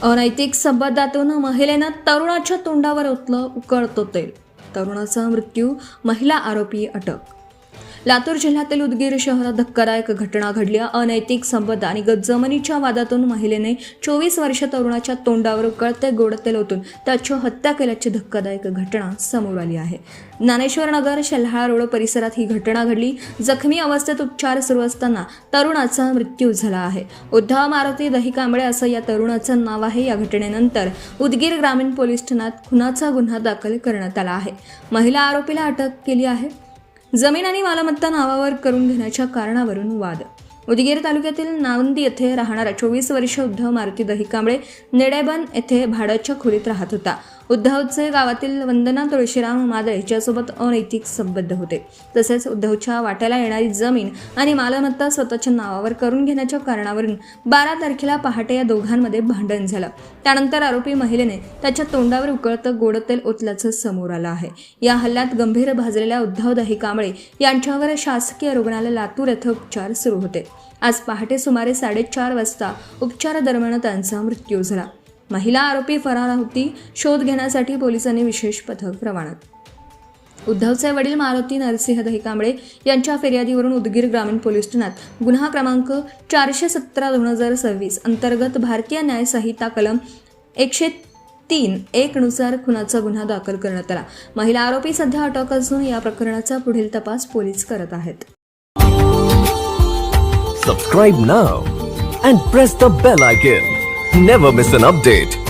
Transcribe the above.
अनैतिक संबंधातून महिलेनं तरुणाच्या तोंडावर ओतलं उकळतं तेल. तरुणाचा मृत्यू, महिला आरोपी अटक. लातूर जिल्ह्यातील उदगीर शहरात धक्कादायक घटना घडली. अनैतिक संबंध आणि जमिनीच्या वादातून महिलेने 24 वर्ष तरुणाच्या तोंडावर उकळते गोड तेल ओतून त्याची हत्या केल्याची धक्कादायक घटना समोर आली आहे. ज्ञानेश्वर नगर शल्हाळा रोड परिसरात ही घटना घडली. जखमी अवस्थेत उपचार सुरू असताना तरुणाचा मृत्यू झाला आहे. उद्धव मारुती दहीकांबळे असं या तरुणाचं नाव आहे. या घटनेनंतर उदगीर ग्रामीण पोलीस ठाण्यात खुनाचा गुन्हा दाखल करण्यात आला आहे. महिला आरोपीला अटक केली आहे. जमीन आणि मालमत्ता नावावर करून घेण्याच्या कारणावरून वाद. उदगीर तालुक्यातील नावंदी येथे राहणारा 24 वर्ष उद्धव मारुती दहीकांबळे नेडेबन येथे भाड्याच्या खोलीत राहत होता. उद्धवचे गावातील वंदना तुळशीराम मादळे याच्यासोबत अनैतिक संबंध होते. तसेच उद्धवच्या वाट्याला येणारी जमीन आणि मालमत्ता स्वतःच्या नावावर करून घेण्याच्या कारणावरून 12 तारखेला पहाटे या दोघांमध्ये भांडण झालं. त्यानंतर आरोपी महिलेने त्याच्या तोंडावर उकळतं गोड तेल ओतल्याचं समोर आलं आहे. या हल्ल्यात गंभीर भाजलेल्या उद्धव दहीकांबळे यांच्यावर शासकीय रुग्णालय लातूर येथे उपचार सुरू होते. आज पहाटे सुमारे 4:30 वाजता उपचारादरम्यान त्यांचा मृत्यू झाला. महिला आरोपी फरार होती. शोध घेण्यासाठी पोलिसांनी विशेष पथक रवाना. उद्धवचे वडील मारुती नरसिंह दहीकांबळे यांच्या फिर्यादीवरून उदगीर ग्रामीण पोलीस ठाण्यात गुन्हा क्रमांक 417/2026 अंतर्गत भारतीय न्याय संहिता कलम 103(1) नुसार खुनाचा गुन्हा दाखल करण्यात आला. महिला आरोपी सध्या अटक असून या प्रकरणाचा पुढील तपास पोलीस करत आहेत. Subscribe now and press the bell icon. Never miss an update.